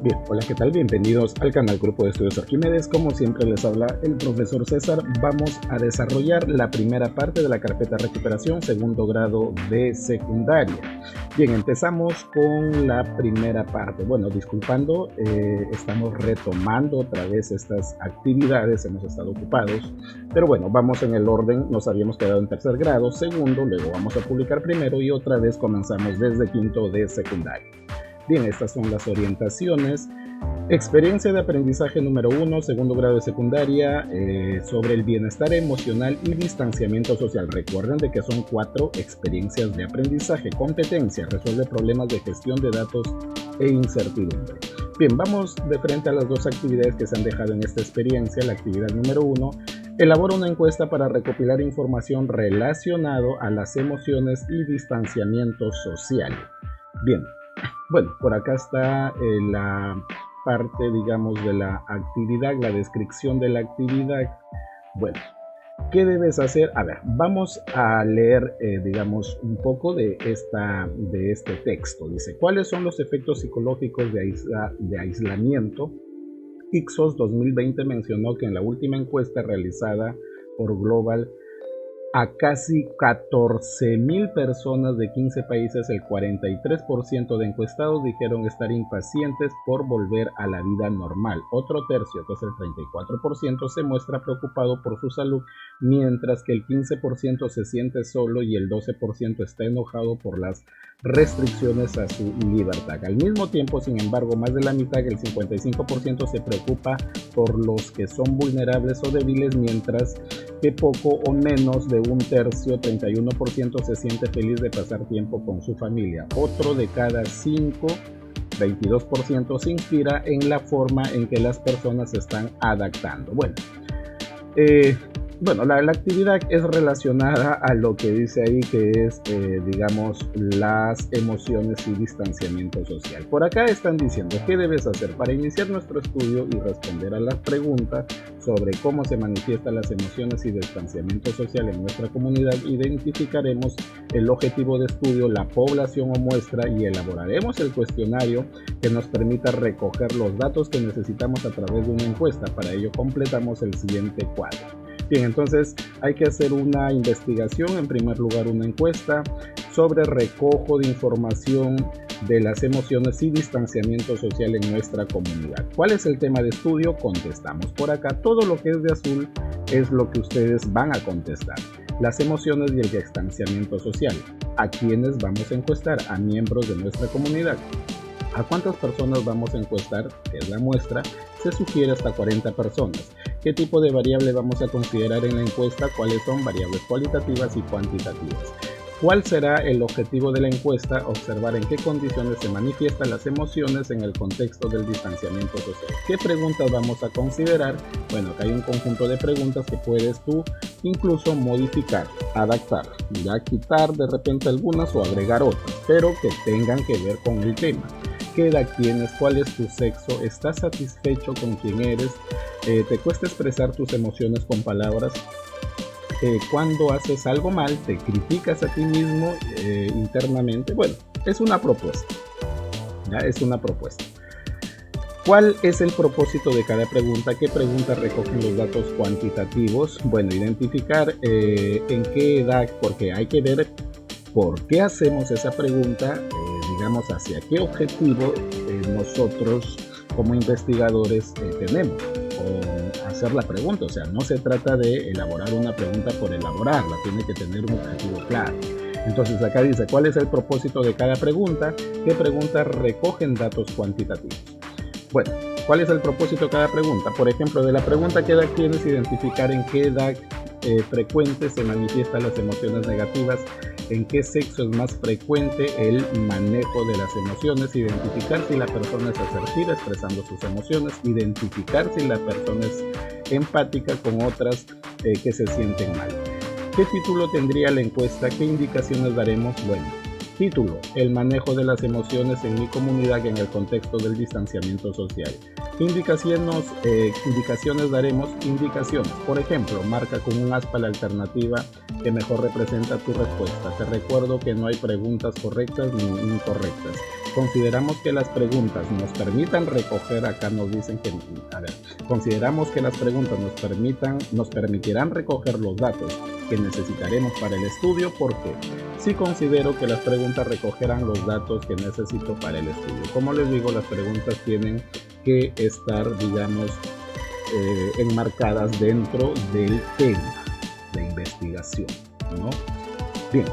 Bien, hola, ¿qué tal? Bienvenidos al canal Grupo de Estudios Arquímedes. Como siempre les habla el profesor César. Vamos a desarrollar la primera parte de la carpeta recuperación segundo grado de secundaria. Bien, empezamos con la primera parte. Bueno, disculpando, estamos retomando otra vez estas actividades, hemos estado ocupados, pero bueno, vamos en el orden. Nos habíamos quedado en tercer grado, segundo, luego vamos a publicar primero y otra vez comenzamos desde quinto de secundaria. Bien, estas son las orientaciones. Experiencia de aprendizaje número 1, segundo grado de secundaria, sobre el bienestar emocional y distanciamiento social. Recuerden de que son 4 experiencias de aprendizaje. Competencia, resuelve problemas de gestión de datos e incertidumbre. Bien, vamos de frente a las 2 actividades que se han dejado en esta experiencia. La actividad número 1, elabora una encuesta para recopilar información relacionado a las emociones y distanciamiento social. Bien. Bueno, por acá está la parte, digamos, de la actividad, la descripción de la actividad. Bueno, ¿qué debes hacer? A ver, vamos a leer, digamos, un poco de este texto. Dice, ¿cuáles son los efectos psicológicos de aislamiento? Ipsos 2020 mencionó que en la última encuesta realizada por Global a casi 14,000 personas de 15 países, el 43% de encuestados dijeron estar impacientes por volver a la vida normal. Otro tercio, que es el 34%, se muestra preocupado por su salud, mientras que el 15% se siente solo y el 12% está enojado por las restricciones a su libertad. Al mismo tiempo, sin embargo, más de la mitad, el 55%, se preocupa por los que son vulnerables o débiles, mientras que poco o menos de un tercio, 31%, se siente feliz de pasar tiempo con su familia. Otro de cada 5, 22%, se inspira en la forma en que las personas se están adaptando. Bueno, la actividad es relacionada a lo que dice ahí, que es, digamos, las emociones y distanciamiento social. Por acá están diciendo, ¿qué debes hacer? Para iniciar nuestro estudio y responder a las preguntas sobre cómo se manifiestan las emociones y distanciamiento social en nuestra comunidad, identificaremos el objetivo de estudio, la población o muestra, y elaboraremos el cuestionario que nos permita recoger los datos que necesitamos a través de una encuesta. Para ello completamos el siguiente cuadro. Bien, entonces hay que hacer una investigación, en primer lugar una encuesta sobre recojo de información de las emociones y distanciamiento social en nuestra comunidad. ¿Cuál es el tema de estudio? Contestamos por acá. Todo lo que es de azul es lo que ustedes van a contestar. Las emociones y el distanciamiento social. ¿A quiénes vamos a encuestar? A miembros de nuestra comunidad. ¿A cuántas personas vamos a encuestar? Que es la muestra. Se sugiere hasta 40 personas. ¿Qué tipo de variable vamos a considerar en la encuesta? ¿Cuáles son variables cualitativas y cuantitativas? ¿Cuál será el objetivo de la encuesta? Observar en qué condiciones se manifiestan las emociones en el contexto del distanciamiento social. ¿Qué preguntas vamos a considerar? Bueno, acá hay un conjunto de preguntas que puedes tú incluso modificar, adaptar, ya quitar de repente algunas o agregar otras, pero que tengan que ver con el tema. ¿Qué edad tienes? ¿Cuál es tu sexo? ¿Estás satisfecho con quién eres? ¿Te cuesta expresar tus emociones con palabras? Cuando haces algo mal, te criticas a ti mismo internamente. Bueno, es una propuesta. ¿Ya? Es una propuesta. ¿Cuál es el propósito de cada pregunta? ¿Qué preguntas recogen los datos cuantitativos? Bueno, identificar en qué edad, porque hay que ver por qué hacemos esa pregunta, digamos, hacia qué objetivo nosotros como investigadores tenemos o hacer la pregunta. O sea, no se trata de elaborar una pregunta por elaborarla, tiene que tener un objetivo claro. Entonces acá dice, ¿cuál es el propósito de cada pregunta? ¿Qué preguntas recogen datos cuantitativos? Bueno, ¿cuál es el propósito de cada pregunta? Por ejemplo, de la pregunta ¿qué edad tienes? Identificar en qué edad frecuente se manifiestan las emociones negativas, en qué sexo es más frecuente el manejo de las emociones, identificar si la persona es asertiva expresando sus emociones, identificar si la persona es empática con otras que se sienten mal. ¿Qué título tendría la encuesta? ¿Qué indicaciones daremos? Bueno, título, el manejo de las emociones en mi comunidad en el contexto del distanciamiento social. Indicaciones daremos, indicaciones. Por ejemplo, marca con un aspa la alternativa que mejor representa tu respuesta. Te recuerdo que no hay preguntas correctas ni incorrectas. consideramos que las preguntas nos permitan recoger, acá nos dicen que, consideramos que las preguntas nos permitirán recoger los datos que necesitaremos para el estudio, porque sí considero que las preguntas recogerán los datos que necesito para el estudio. Como les digo, las preguntas tienen que estar, digamos, enmarcadas dentro del tema de investigación, ¿no? Bien.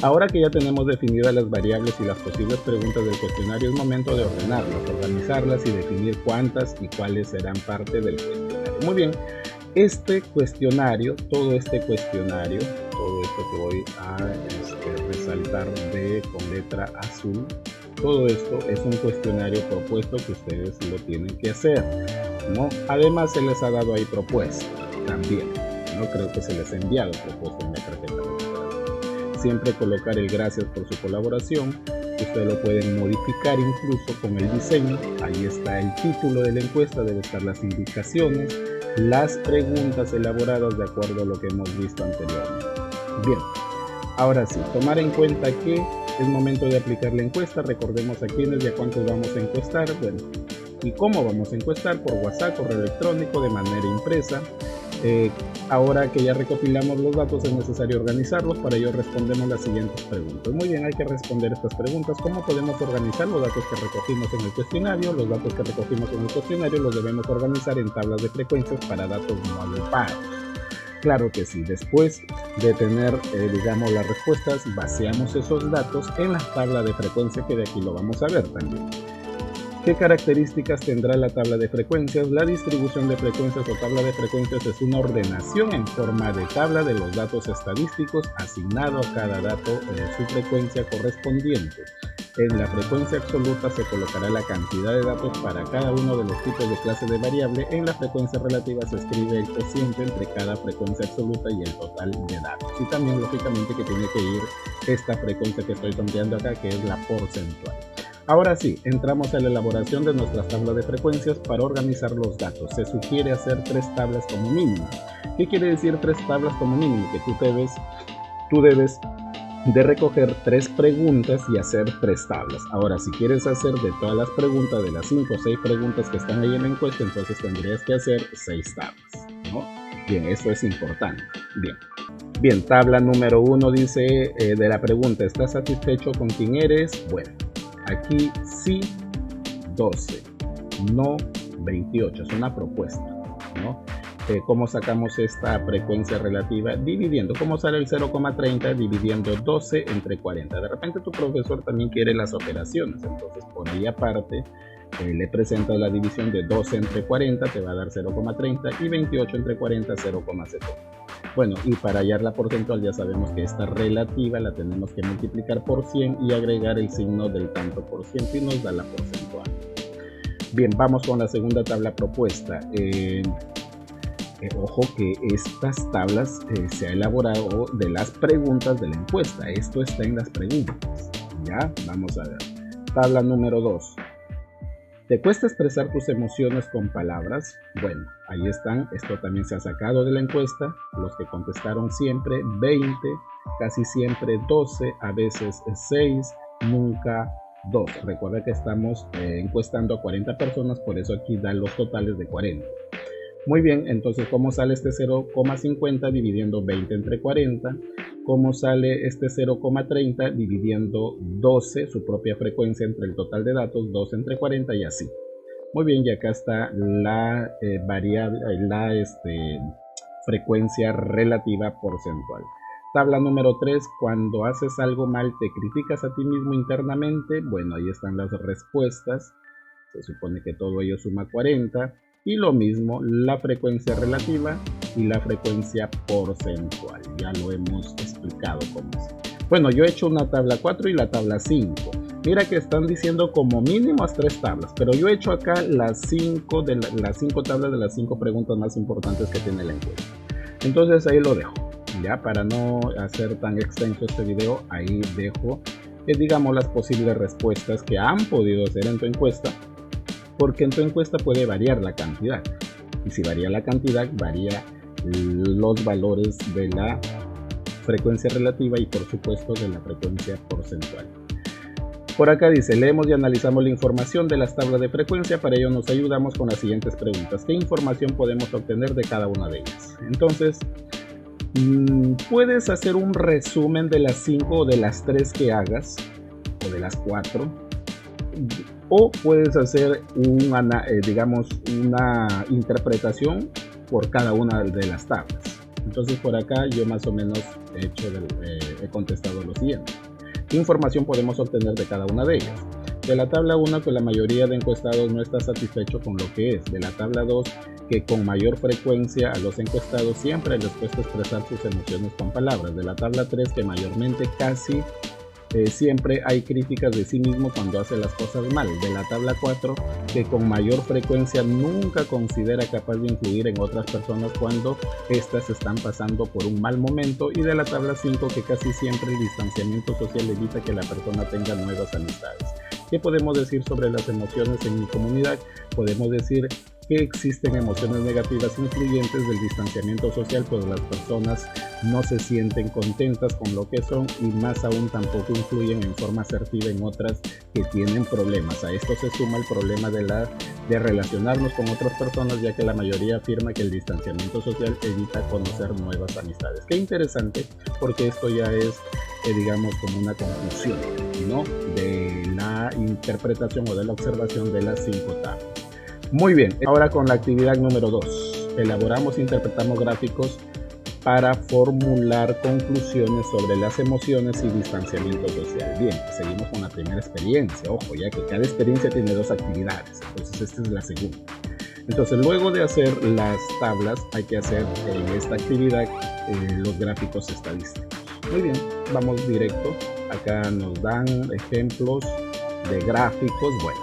Ahora que ya tenemos definidas las variables y las posibles preguntas del cuestionario, es momento de ordenarlas, organizarlas y definir cuántas y cuáles serán parte del cuestionario. Muy bien, este cuestionario, todo esto que voy a resaltar con letra azul, todo esto es un cuestionario propuesto que ustedes lo tienen que hacer, ¿no? Además se les ha dado ahí propuesta también, ¿no? Creo que se les ha enviado propuesta en la tarjeta. Siempre colocar el gracias por su colaboración. Ustedes lo pueden modificar incluso con el diseño. Ahí está el título de la encuesta, debe estar las indicaciones, las preguntas elaboradas de acuerdo a lo que hemos visto anteriormente. Bien, ahora sí, tomar en cuenta que es momento de aplicar la encuesta. Recordemos a quiénes y a cuántos vamos a encuestar. Bueno, y cómo vamos a encuestar: por WhatsApp, correo electrónico, de manera impresa. Ahora que ya recopilamos los datos, es necesario organizarlos. Para ello respondemos las siguientes preguntas. Muy bien, hay que responder estas preguntas. ¿Cómo podemos organizar los datos que recogimos en el cuestionario? Los datos que recogimos en el cuestionario los debemos organizar en tablas de frecuencias para datos no agrupados. Claro que sí, después de tener, digamos, las respuestas, vaciamos esos datos en la tabla de frecuencia, que de aquí lo vamos a ver también. ¿Qué características tendrá la tabla de frecuencias? La distribución de frecuencias o tabla de frecuencias es una ordenación en forma de tabla de los datos estadísticos asignado a cada dato en su frecuencia correspondiente. En la frecuencia absoluta se colocará la cantidad de datos para cada uno de los tipos de clase de variable. En la frecuencia relativa se escribe el cociente entre cada frecuencia absoluta y el total de datos. Y también, lógicamente, que tiene que ir esta frecuencia que estoy sondeando acá, que es la porcentual. Ahora sí, entramos a la elaboración de nuestras tablas de frecuencias para organizar los datos. Se sugiere hacer 3 tablas como mínimo. ¿Qué quiere decir 3 tablas como mínimo? Que tú debes de recoger 3 preguntas y hacer 3 tablas. Ahora, si quieres hacer de todas las preguntas, de las 5 o 6 preguntas que están ahí en la encuesta, entonces tendrías que hacer 6 tablas, ¿no? Bien, eso es importante. Bien, tabla número 1 dice de la pregunta: ¿estás satisfecho con quién eres? Bueno, aquí sí 12, no 28, es una propuesta, ¿no? ¿Cómo sacamos esta frecuencia relativa? Dividiendo. ¿Cómo sale el 0,30? Dividiendo 12 entre 40. De repente tu profesor también quiere las operaciones, entonces por ahí aparte le presenta la división de 12 entre 40, te va a dar 0,30, y 28 entre 40, 0,70. Bueno, y para hallar la porcentual ya sabemos que esta relativa la tenemos que multiplicar por 100 y agregar el signo del tanto por ciento, y nos da la porcentual. Bien, vamos con la segunda tabla propuesta. Ojo que estas tablas se ha elaborado de las preguntas de la encuesta. Esto está en las preguntas. Ya, vamos a ver. Tabla número 2. ¿Te cuesta expresar tus emociones con palabras? Bueno, ahí están. Esto también se ha sacado de la encuesta. Los que contestaron siempre 20, casi siempre 12, a veces 6, nunca 2. Recuerda que estamos encuestando a 40 personas, por eso aquí dan los totales de 40. Muy bien, entonces, ¿cómo sale este 0,50 dividiendo 20 entre 40? ¿Cómo sale este 0,30 dividiendo 12, su propia frecuencia entre el total de datos, 12 entre 40 y así? Muy bien, y acá está la variable, frecuencia relativa porcentual. Tabla número 3, cuando haces algo mal, ¿te criticas a ti mismo internamente? Bueno, ahí están las respuestas. Se supone que todo ello suma 40. Y lo mismo la frecuencia relativa y la frecuencia porcentual. Ya lo hemos explicado cómo es. Bueno, yo he hecho una tabla 4 y la tabla 5. Mira que están diciendo como mínimo 3 tablas, pero yo he hecho acá las 5 tablas de las 5 preguntas más importantes que tiene la encuesta. Entonces ahí lo dejo. Ya, para no hacer tan extenso este video, ahí dejo, digamos, las posibles respuestas que han podido hacer en tu encuesta. Porque en tu encuesta puede variar la cantidad, y si varía la cantidad, varía los valores de la frecuencia relativa y por supuesto de la frecuencia porcentual. Por acá dice, leemos y analizamos la información de las tablas de frecuencia. Para ello nos ayudamos con las siguientes preguntas. ¿Qué información podemos obtener de cada una de ellas? Entonces, puedes hacer un resumen de las 5 o de las 3 que hagas, o de las 4, o puedes hacer una interpretación por cada una de las tablas. Entonces por acá yo más o menos he contestado lo siguiente. ¿Qué información podemos obtener de cada una de ellas? De la tabla 1, que la mayoría de encuestados no está satisfecho con lo que es. De la tabla 2, que con mayor frecuencia a los encuestados siempre les cuesta expresar sus emociones con palabras. De la tabla 3, que mayormente casi siempre hay críticas de sí mismo cuando hace las cosas mal. De la tabla 4, que con mayor frecuencia nunca considera capaz de influir en otras personas cuando éstas están pasando por un mal momento. Y de la tabla 5, que casi siempre el distanciamiento social evita que la persona tenga nuevas amistades. ¿Qué podemos decir sobre las emociones en mi comunidad? Podemos decir que existen emociones negativas influyentes del distanciamiento social, pues las personas no se sienten contentas con lo que son y más aún tampoco influyen en forma asertiva en otras que tienen problemas. A esto se suma el problema de relacionarnos con otras personas, ya que la mayoría afirma que el distanciamiento social evita conocer nuevas amistades. Qué interesante, porque esto ya es digamos como una conclusión, ¿no?, de la interpretación o de la observación de las 5 tablas. Muy bien, ahora con la actividad número 2. Elaboramos e interpretamos gráficos para formular conclusiones sobre las emociones y distanciamiento social. Bien, seguimos con la primera experiencia. Ojo, ya que cada experiencia tiene 2 actividades, entonces esta es la segunda. Entonces, luego de hacer las tablas, hay que hacer en esta actividad los gráficos estadísticos. Muy bien, vamos directo. Acá nos dan ejemplos de gráficos. Bueno,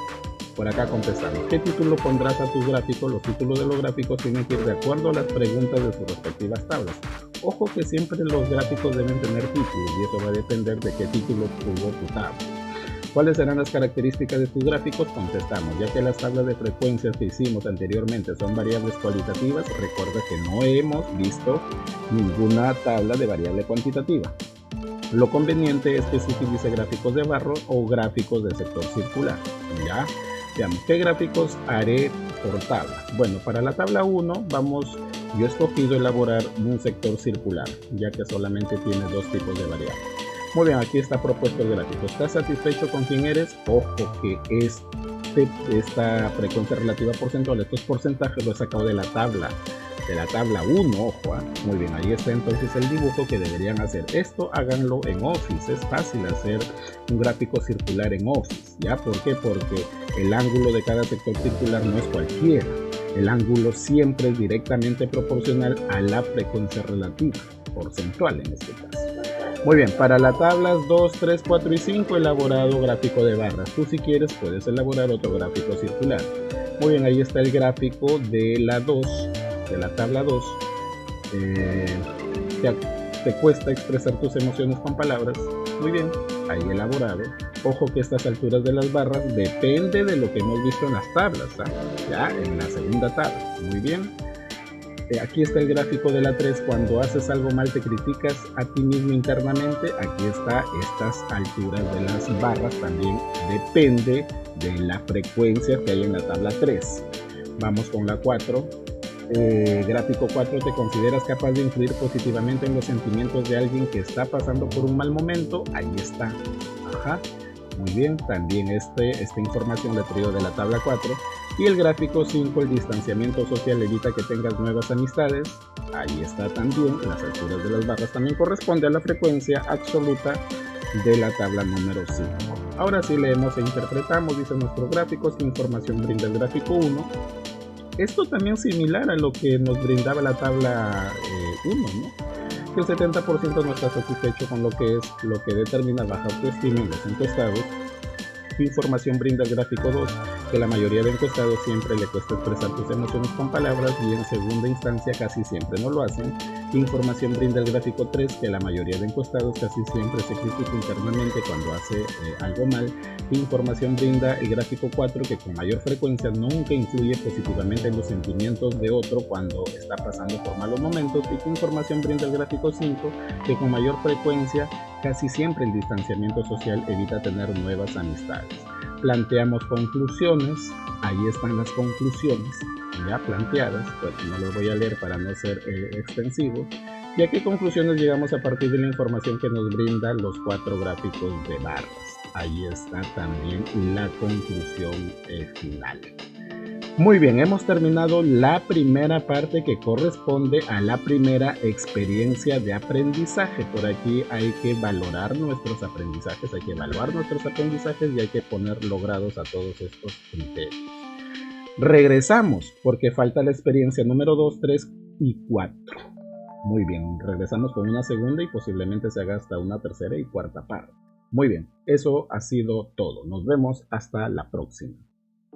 por acá contestamos. ¿Qué título pondrás a tus gráficos? Los títulos de los gráficos tienen que ir de acuerdo a las preguntas de sus respectivas tablas. Ojo que siempre los gráficos deben tener títulos y eso va a depender de qué título tuvo tu tabla. ¿Cuáles serán las características de tus gráficos? Contestamos, ya que las tablas de frecuencias que hicimos anteriormente son variables cualitativas, recuerda que no hemos visto ninguna tabla de variable cuantitativa. Lo conveniente es que se utilice gráficos de barro o gráficos de sector circular. ¿Ya? Veamos, ¿qué gráficos haré por tabla? Bueno, para la tabla 1 yo he escogido elaborar un sector circular, ya que solamente tiene 2 tipos de variables. Muy bien, aquí está propuesto el gráfico. ¿Estás satisfecho con quién eres? Ojo que esta frecuencia relativa porcentual, estos porcentajes los he sacado de la tabla 1, ojo. Muy bien, ahí está entonces el dibujo que deberían hacer. Esto háganlo en Office, es fácil hacer un gráfico circular en Office, ¿ya? ¿Por qué? Porque el ángulo de cada sector circular no es cualquiera. El ángulo siempre es directamente proporcional a la frecuencia relativa, porcentual en este caso. Muy bien, para las tablas 2, 3, 4 y 5 he elaborado gráfico de barras. Tú si quieres puedes elaborar otro gráfico circular. Muy bien, ahí está el gráfico de la tabla 2. ¿Te cuesta expresar tus emociones con palabras? Muy bien, ahí elaborado. Ojo que estas alturas de las barras depende de lo que hemos visto en las tablas, ya en la segunda tabla. Muy bien. Aquí está el gráfico de la 3. Cuando haces algo mal te criticas a ti mismo internamente. Aquí está estas alturas de las barras. También depende de la frecuencia que hay en la tabla 3. Vamos con la 4. Gráfico 4. ¿Te consideras capaz de influir positivamente en los sentimientos de alguien que está pasando por un mal momento? Ahí está. Ajá. Muy bien, también esta información la traigo de la tabla 4. Y el gráfico 5, el distanciamiento social evita que tengas nuevas amistades. Ahí está también, las alturas de las barras también corresponde a la frecuencia absoluta de la tabla número 5. Ahora sí leemos e interpretamos, dice nuestros gráficos, qué información brinda el gráfico 1. Esto también similar a lo que nos brindaba la tabla 1, ¿no? Que el 70% no está satisfecho con lo que determina baja autoestima en los encuestados. ¿Qué información brinda el gráfico 2? Que la mayoría de encuestados siempre le cuesta expresar sus emociones con palabras y en segunda instancia casi siempre no lo hacen. ¿Qué información brinda el gráfico 3? Que la mayoría de encuestados casi siempre se critica internamente cuando hace algo mal. ¿Qué información brinda el gráfico 4? Que con mayor frecuencia nunca influye positivamente en los sentimientos de otro cuando está pasando por malos momentos. ¿Y qué información brinda el gráfico 5? Que con mayor frecuencia Casi siempre el distanciamiento social evita tener nuevas amistades. Planteamos conclusiones, ahí están las conclusiones ya planteadas, pues no los voy a leer para no ser extensivo. ¿Y a qué conclusiones llegamos a partir de la información que nos brinda los 4 gráficos de barras? Ahí está también la conclusión final. Muy bien, hemos terminado la primera parte que corresponde a la primera experiencia de aprendizaje. Por aquí hay que valorar nuestros aprendizajes, hay que evaluar nuestros aprendizajes y hay que poner logrados a todos estos criterios. Regresamos porque falta la experiencia número 2, 3 y 4. Muy bien, regresamos con una segunda y posiblemente se haga hasta una tercera y cuarta parte. Muy bien, eso ha sido todo. Nos vemos hasta la próxima.